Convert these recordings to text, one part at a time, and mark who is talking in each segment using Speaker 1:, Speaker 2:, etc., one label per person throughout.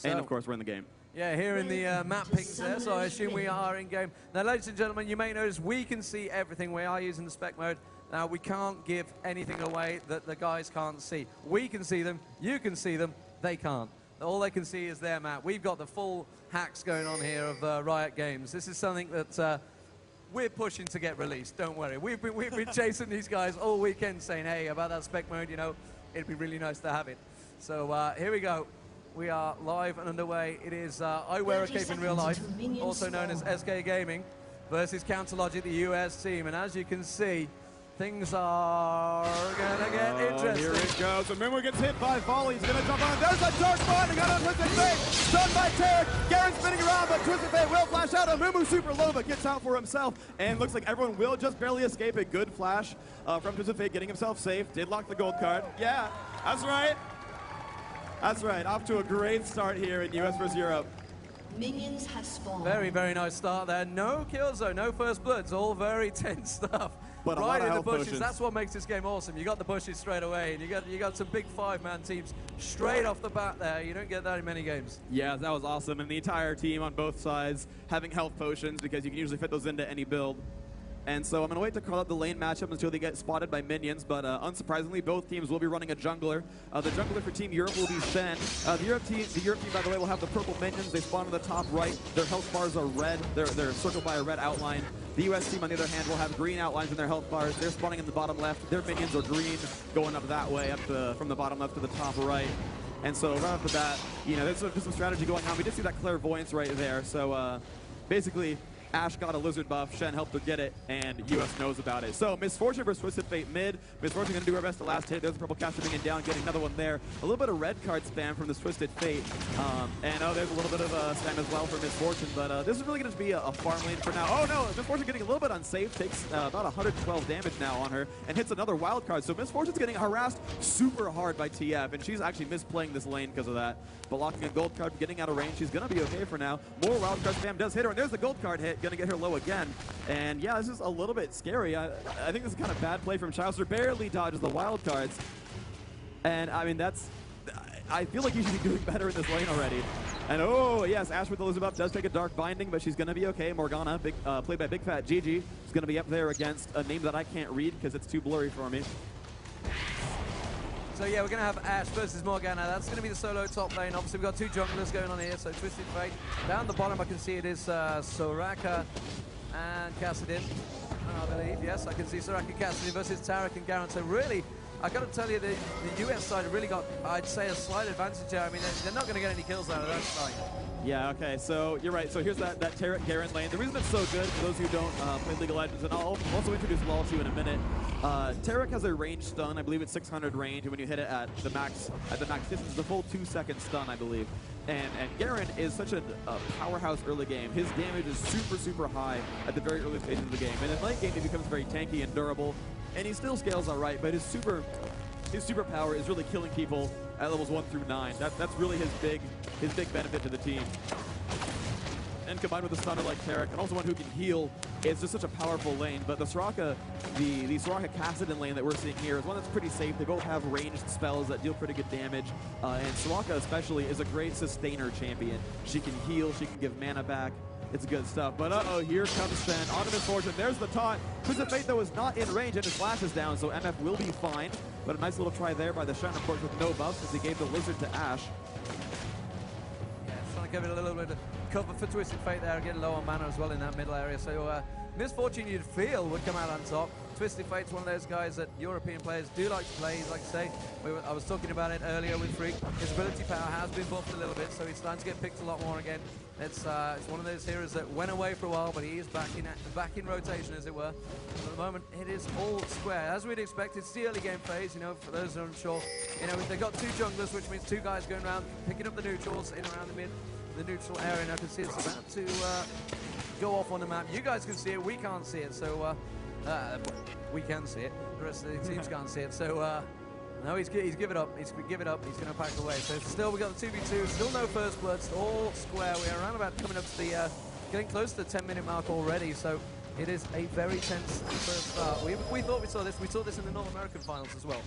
Speaker 1: And of course, we're in the game.
Speaker 2: Yeah, here in the map pings there, so I assume we are in game. Now, ladies and gentlemen, you may notice we can see everything. We are using the spec mode. Now, we can't give anything away that the guys can't see. We can see them, you can see them, they can't. All they can see is their map. We've got the full hacks going on here of Riot Games. This is something that we're pushing to get released, don't worry. We've been chasing these guys all weekend saying, hey, about that spec mode, you know, it'd be really nice to have it. So here we go. We are live and underway. It is I Wear a Cape in Real Life, also known as SK Gaming, versus Counterlogic, the US team. And as you can see, things are gonna get interesting.
Speaker 3: Here it goes. And Mimu gets hit by volley. He's gonna jump on. There's a dark spawn. He got on Twisted Fate. Stunned by Tarek. Garen spinning around, but Twisted Fate will flash out. And Mimu super low, but gets out for himself. And looks like everyone will just barely escape. A good flash from Twisted Fate, getting himself safe. Did lock the gold card. Yeah, that's right. That's right. Off to a great start here in US versus Europe.
Speaker 4: Minions have spawned.
Speaker 2: Very, very nice start there. No kills though, no first bloods. All very tense stuff.
Speaker 3: But
Speaker 2: right in the bushes.
Speaker 3: potions.
Speaker 2: That's what makes this game awesome. You got the bushes straight away, and you got some big 5-man teams straight off the bat there. You don't get that in many games.
Speaker 3: Yeah, that was awesome. And the entire team on both sides having health potions, because you can usually fit those into any build. And so I'm going to wait to call out the lane matchup until they get spotted by minions, but unsurprisingly, both teams will be running a jungler. The jungler for Team Europe will be Shen. The Europe team, by the way, will have the purple minions. They spawn on the top right. Their health bars are red. They're circled by a red outline. The US team, on the other hand, will have green outlines in their health bars. They're spawning in the bottom left. Their minions are green, going up that way, from the bottom left to the top right. And so right off the bat, you know, there's some strategy going on. We did see that clairvoyance right there. So basically, Ashe got a lizard buff, Shen helped her get it, and US knows about it. So Misfortune versus Twisted Fate mid. Misfortune gonna do her best to last hit. There's a purple caster minion down, getting another one there. A little bit of red card spam from this Twisted Fate. And there's a little bit of spam as well for Misfortune, but this is really gonna be a farm lane for now. Oh no, Misfortune getting a little bit unsafe, takes about 112 damage now on her, and hits another wild card. So Misfortune's getting harassed super hard by TF, and she's actually misplaying this lane because of that. But locking a gold card, getting out of range, she's gonna be okay for now. More wild card spam does hit her, and there's the gold card hit, gonna get her low again. And yeah, this is a little bit scary. I think this is kind of bad play from Chaucer. Barely dodges the wild cards. And I mean, I feel like he should be doing better in this lane already. And oh yes, Ashe with the lizard buff does take a dark binding, but she's gonna be okay. Morgana, played by Big Fat Gigi, is gonna be up there against a name that I can't read because it's too blurry for me.
Speaker 2: So yeah, we're going to have Ashe versus Morgana. That's going to be the solo top lane. Obviously, we've got two junglers going on here. So Twisted Fate. Down the bottom, I can see it is Soraka and Kassadin, I believe. Yes, I can see Soraka and Kassadin versus Tarek and Garen. So really, I got to tell you, the US side really got, I'd say, a slight advantage here. I mean, they're not going to get any kills out of that fight.
Speaker 3: Yeah, okay, so you're right. So here's that Tarek Garen lane. The reason it's so good, for those who don't play League of Legends, and I'll also introduce Lol to you in a minute, Tarek has a range stun. I believe it's 600 range, and when you hit it at the max distance, it's a full 2-second stun, I believe. And Garen is such a powerhouse early game. His damage is super, super high at the very early stages of the game. And in late game, he becomes very tanky and durable, and he still scales all right, but his superpower is really killing people at levels 1 through 9. That's really his big benefit to the team. And combined with a stunner like Tarek, and also one who can heal, it's just such a powerful lane. But the Soraka, the Soraka Kassadin lane that we're seeing here is one that's pretty safe. They both have ranged spells that deal pretty good damage. And Soraka especially is a great sustainer champion. She can heal, she can give mana back. It's good stuff. But uh-oh, here comes Shen on to Misfortune. There's the taunt. Twisted Fate, though, is not in range, and his flash is down, so MF will be fine. But a nice little try there by the Shen, of course, with no buffs, as he gave the Lizard to Ashe.
Speaker 2: Yeah, trying to give it a little bit of cover for Twisted Fate there, getting low on mana as well in that middle area. So Misfortune, you'd feel, would come out on top. Twisted Fate's one of those guys that European players do like to play. He's like to say, I was talking about it earlier with Freak. His ability power has been buffed a little bit, so he's starting to get picked a lot more again. It's one of those heroes that went away for a while, but he is back in rotation, as it were. At the moment, it is all square. As we'd expect, it's the early game phase, you know, for those who are unsure. You know, they've got two junglers, which means two guys going around, picking up the neutrals in around the neutral area. And I can see it's about to go off on the map. You guys can see it, we can't see it, so we can see it. The rest of the teams can't see it, so no, he's give it up. He's give it up. He's going to pack away. So still, we got the 2v2. Still no first blood. All square. We are around about coming up to the getting close to the 10-minute mark already. So it is a very tense first start. We thought we saw this. We saw this in the North American finals as well.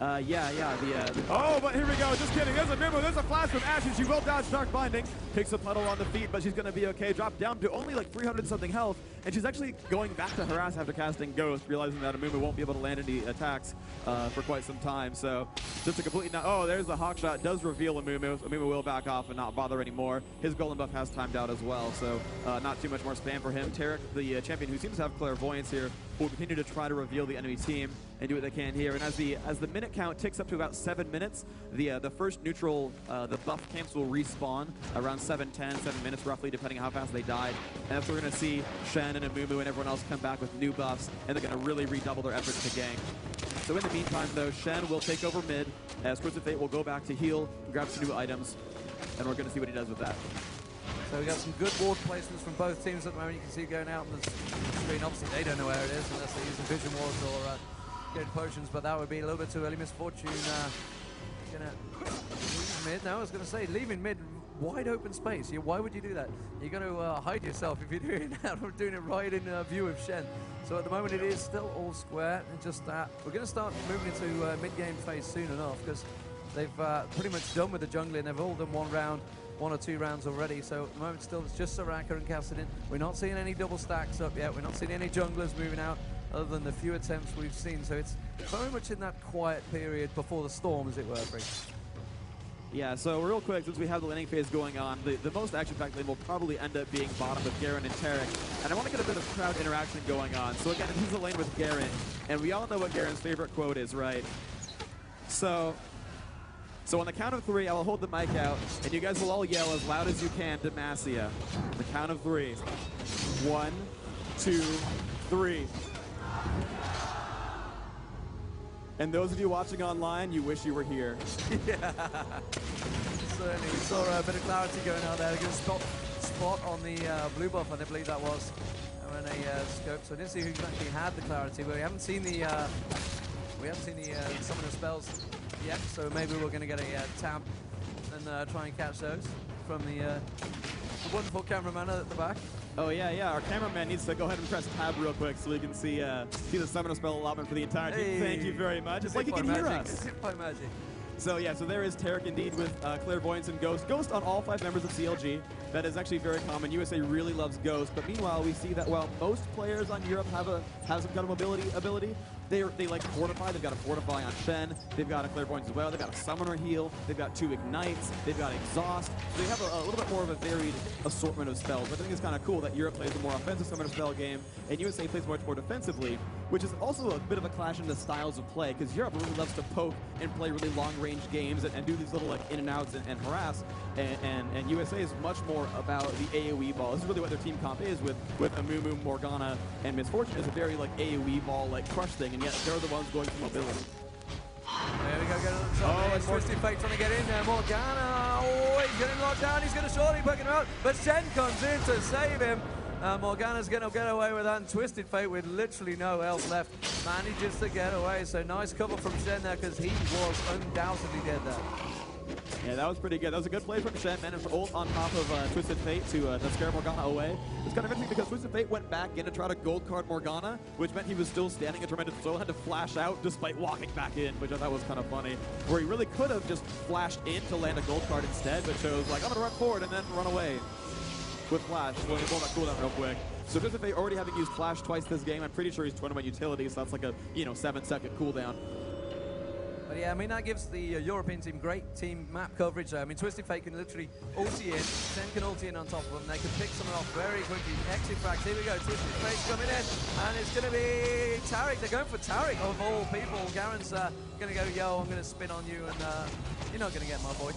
Speaker 3: Oh, but here we go. Just kidding. There's a Mumu. There's a flash from Ashe. She will dodge Dark Binding. Picks a puddle on the feet, but she's going to be okay. Dropped down to only like 300-something health. And she's actually going back to harass after casting Ghost, realizing that a Mumu won't be able to land any attacks for quite some time. So just a completely... Oh, there's the Hawk Shot. Does reveal a Mumu. A Mumu will back off and not bother anymore. His Golem buff has timed out as well, so not too much more spam for him. Tarek, the champion who seems to have clairvoyance here, will continue to try to reveal the enemy team and do what they can here. And as the minute count ticks up to about 7 minutes, the first neutral, the buff camps will respawn around 7 minutes roughly, depending on how fast they died. And that's where we're going to see Shen and Amumu and everyone else come back with new buffs, and they're going to really redouble their efforts to gank. So in the meantime, though, Shen will take over mid, as Twisted Fate will go back to heal, grab some new items, and we're going to see what he does with that.
Speaker 2: So we got some good ward placements from both teams at the moment. You can see going out on the screen. Obviously, they don't know where it is unless they're using vision wards or getting potions, but that would be a little bit too early. Misfortune gonna leave mid. Now I was going to say, leaving mid, wide open space. Why would you do that? You're going to hide yourself if you're doing that, or doing it right in view of Shen. So at the moment, it is still all square, and just that. We're going to start moving into mid-game phase soon enough, because they've pretty much done with the jungling. They've all done one or two rounds already, so at the moment still it's just Soraka and Kassadin. We're not seeing any double stacks up yet. We're not seeing any junglers moving out other than the few attempts we've seen, so it's very much in that quiet period before the storm, as it were, Free.
Speaker 3: Yeah, so real quick, since we have the laning phase going on, the most action-packed lane will probably end up being bottom with Garen and Tarek. And I want to get a bit of crowd interaction going on. So again, this is a lane with Garen, and we all know what Garen's favorite quote is, right? So on the count of 3, I will hold the mic out, and you guys will all yell as loud as you can Demacia. The count of 3. 1, 2, 3. And those of you watching online, you wish you were here.
Speaker 2: Yeah. Certainly, we saw a bit of clarity going out there. A good spot on the blue buff, I believe that was. And a scope. So I didn't see who exactly had the clarity, but we haven't seen the summoner spells yet. So maybe we're going to get a tab and try and catch those from the wonderful cameraman at the back.
Speaker 3: Oh yeah, our cameraman needs to go ahead and press tab real quick so we can see the summoner spell allotment for the entire team. Hey. Thank you very much. It's like you can hear us.
Speaker 2: By magic.
Speaker 3: So yeah, so there is Tarek indeed with Clairvoyance and Ghost. Ghost on all 5 members of CLG. That is actually very common. USA really loves Ghost, but meanwhile we see that while most players on Europe have some kind of ability, they like Fortify. They've got a Fortify on Shen. They've got a Clairvoyance as well. They've got a Summoner heal. They've got 2 Ignites. They've got Exhaust. So they have a little bit more of a varied assortment of spells. But I think it's kind of cool that Europe plays a more offensive Summoner spell game, and USA plays much more defensively, which is also a bit of a clash in the styles of play, because Europe really loves to poke and play really long-range games and do these little like in and outs and harass, and USA is much more about the AoE ball. This is really what their team comp is with Amumu, Morgana, and Misfortune is a very like AoE ball like crush thing, and yet they're the ones going for mobility.
Speaker 2: There we go, get it on top. Twisted Fate trying to get in there. Morgana, he's getting locked down. He's going to surely pick him out, but Shen comes in to save him. Morgana's going to get away with that, and Twisted Fate with literally no health left manages to get away. So nice cover from Shen there, because he was undoubtedly dead there.
Speaker 3: Yeah, that was pretty good. That was a good play from Shen, managed to ult on top of Twisted Fate to scare Morgana away. It's kind of interesting because Twisted Fate went back in to try to gold card Morgana, which meant he was still standing in tremendous soil, had to flash out despite walking back in, which I thought was kind of funny. Where he really could have just flashed in to land a gold card instead, but chose like, I'm going to run forward and then run away with Flash. Well, he pulled that cooldown real quick. So Twisted Fate already having used Flash twice this game, I'm pretty sure he's tournament utility, so that's like a 7-second cooldown.
Speaker 2: But yeah, I mean, that gives the European team great team map coverage. I mean, Twisted Fate can literally ulti in, Shen can ulti in on top of them. They can pick someone off very quickly. Exit frags, here we go, Twisted Fate coming in, and it's going to be Tarek. They're going for Tarek of all people. Garen's going to go, yo, I'm going to spin on you, and you're not going to get my boy.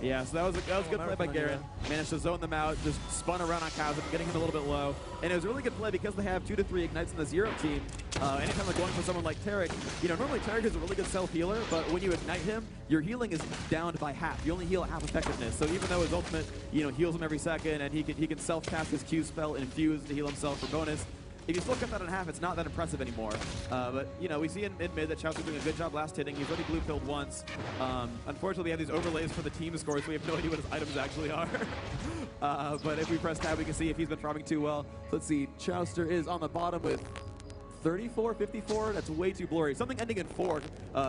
Speaker 3: Yeah, so that was a good play by Garen. Managed to zone them out, just spun around on Kazim, getting him a little bit low. And it was a really good play because they have 2 to 3 Ignites in this Europe team. Anytime they're going for someone like Tarek, normally Tarek is a really good self-healer, but when you Ignite him, your healing is downed by half. You only heal at half effectiveness. So even though his ultimate, heals him every second, and he can self-cast his Q spell, Infuse, to heal himself for bonus, if you still cut that in half, it's not that impressive anymore. But, we see in mid that Chow's doing a good job last hitting. He's already blue-pilled once. Unfortunately, we have these overlays for the team scores, so we have no idea what his items actually are. But if we press tab, we can see if he's been farming too well. So let's see. Chowster is on the bottom with 34, 54. That's way too blurry. Something ending in 4.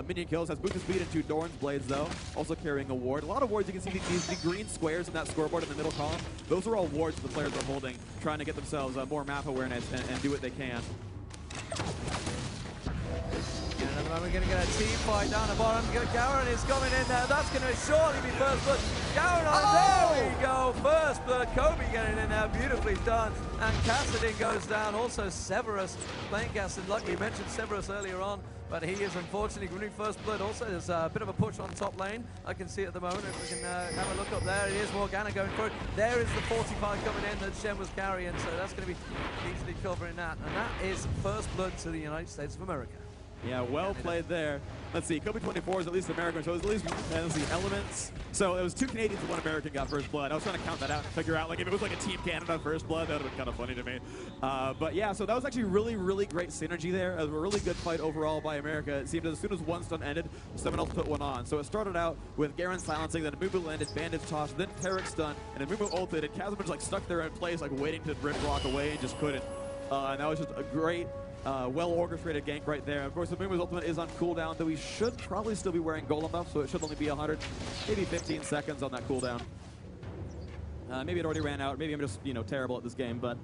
Speaker 3: Minion kills. Has boosted speed and 2 Doran's Blades, though. Also carrying a ward. A lot of wards. You can see the green squares in that scoreboard in the middle column. Those are all wards the players are holding, trying to get themselves more map awareness and do what they can.
Speaker 2: We're going to get a team fight down the bottom. Garen is coming in there. That's going to surely be first blood. Garen on, there we go. First blood. Kobe getting in there. Beautifully done. And Kassadin goes down. Also Severus playing Kassadin. Like we mentioned Severus earlier on, but he is unfortunately going to be first blood. Also, there's a bit of a push on top lane. I can see at the moment. If we can have a look up there. It is Morgana going through. There is the 45 coming in that Shen was carrying. So that's going to be easily covering that. And that is first blood to the United States of America.
Speaker 3: Yeah, well played there. Let's see, Kobe 24 is at least American, so it was at least, let's see, Elements. So it was 2 Canadians and 1 American got first blood. I was trying to count that out and figure out, like, if it was like a Team Canada first blood, that would have been kind of funny to me. But yeah, so that was actually really, really great synergy there. It was a really good fight overall by America. It seemed as soon as one stun ended, someone else put one on. So it started out with Garen silencing, then Amumu landed, Bandage toss, then Tarek stun, and Amumu ulted, and Kazuma just like stuck there in place, like waiting to rip block away and just couldn't. And that was just a great, well-orchestrated gank right there. Of course, the Amumu ultimate is on cooldown, though he should probably still be wearing golem buff, so it should only be 100, maybe 15 seconds on that cooldown. Maybe it already ran out. Maybe I'm just, terrible at this game, but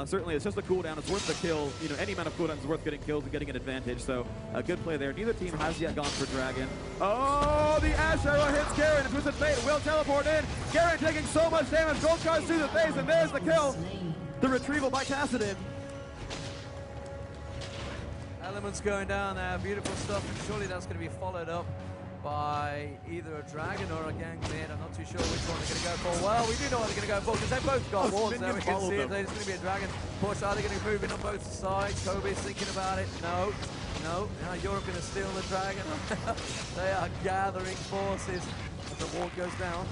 Speaker 3: certainly it's just a cooldown. It's worth the kill. Any amount of cooldowns is worth getting kills and getting an advantage, so a good play there. Neither team has yet gone for Dragon. Oh, the Ash arrow hits Garen. Twisted Fate will teleport in. Garen taking so much damage. Gold charge through the face, and there's the kill. The retrieval by Kassadin.
Speaker 2: Elements going down there, beautiful stuff, and surely that's going to be followed up by either a dragon or a gang mid. I'm not too sure which one they're going to go for. Well, we do know what they're going to go for because they've both got wards there. We can see it. There's going to be a dragon push. Are they going to move in on both sides? Kobe's thinking about it. No. Now Europe going to steal the dragon. They are gathering forces as the ward goes down.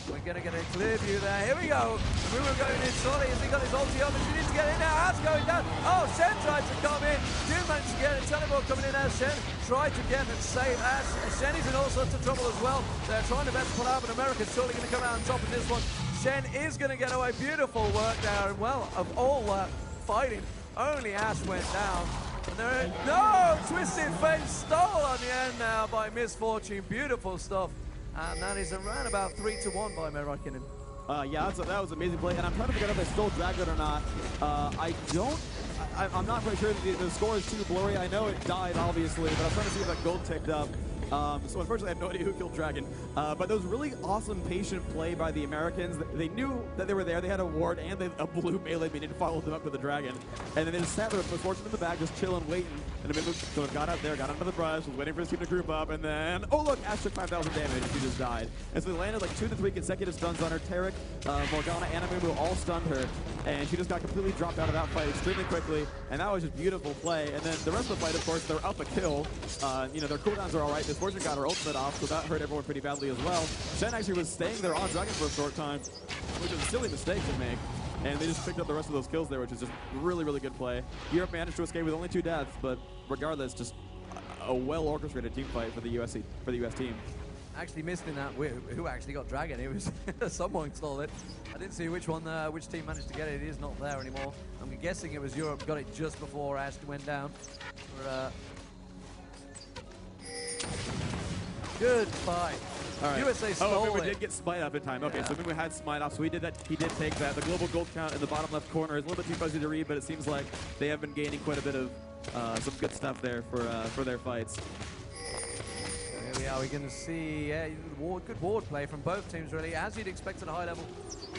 Speaker 2: We're going to get a clear view there. Here we go. Amumu going in slowly. Has he got his ulti up? He needs to get in there. Ash going down. Oh, Shen tried to come in. Did manage to get it. Teleport coming in there. Shen tried to get and save Ash. Shen is in all sorts of trouble as well. They're trying to best pull out, but America's surely going to come out on top of this one. Shen is going to get away. Beautiful work there. And well, of all that fighting, only Ash went down. And there, no! Twisted Fate stole on the end now by Misfortune. Beautiful stuff. And that is around about 3-1 by Merikinen.
Speaker 3: Yeah, that was an amazing play, and I'm trying to figure out if they stole Dragon or not. I'm not quite sure. The score is too blurry. I know it died, obviously, but I'm trying to see if that gold ticked up. So unfortunately, I have no idea who killed Dragon. But that was really awesome, patient play by the Americans. They knew that they were there. They had a ward and a blue melee minion to follow them up with the Dragon. And then they just sat there with Misfortune in the back, just chilling, waiting. And the Amumu sort of got out there, got under the brush, was waiting for his team to group up, and then, oh look, Ash took 5,000 damage, and she just died. And so they landed like 2 to 3 consecutive stuns on her. Tarek, Morgana, and Amumu all stunned her, and she just got completely dropped out of that fight extremely quickly, and that was just beautiful play. And then the rest of the fight, of course, they're up a kill. Their cooldowns are all right. Misfortune got her ultimate off, so that hurt everyone pretty badly as well. Shen actually was staying there on Dragon for a short time, which was a silly mistake to make. And they just picked up the rest of those kills there, which is just really, really good play. Europe managed to escape with only 2 deaths, but regardless, just a well-orchestrated team fight for the US team.
Speaker 2: Actually missed in that who actually got Dragon. It was someone stole it. I didn't see which team managed to get it. It is not there anymore. I'm guessing it was Europe got it just before Ash went down. Good fight.
Speaker 3: All right.
Speaker 2: USA stole
Speaker 3: it. Did get smite up in time. Okay, so Amumu had smite off, so he did that. He did take that. The global gold count in the bottom left corner is a little bit too fuzzy to read, but it seems like they have been gaining quite a bit of some good stuff there for their fights.
Speaker 2: Here we are. We're going to see good ward play from both teams, really, as you'd expect at a high level.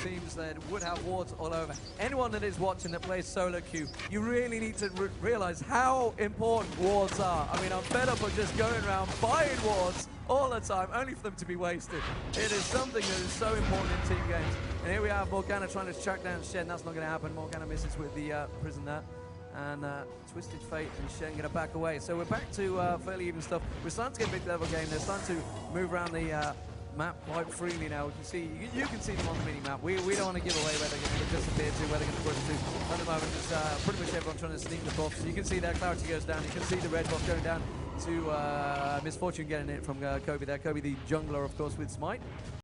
Speaker 2: Teams that would have wards all over. Anyone that is watching that plays solo queue, you really need to realize how important wards are. I mean, I'm fed up of just going around buying wards all the time, only for them to be wasted. It is something that is so important in team games. And here we have Morgana trying to track down Shen. That's not going to happen. Morgana misses with the prison there. And Twisted Fate and Shen going to back away. So we're back to fairly even stuff. We're starting to get a big level game. They're starting to move around the map quite freely now. We can see, you can see them on the mini-map. We don't want to give away where they're going to disappear to, where they're going to push to. At the moment, it's pretty much everyone trying to sneak the buff. So you can see their clarity goes down. You can see the red buff going down to Misfortune getting it from Kobe there. Kobe, the jungler, of course, with Smite.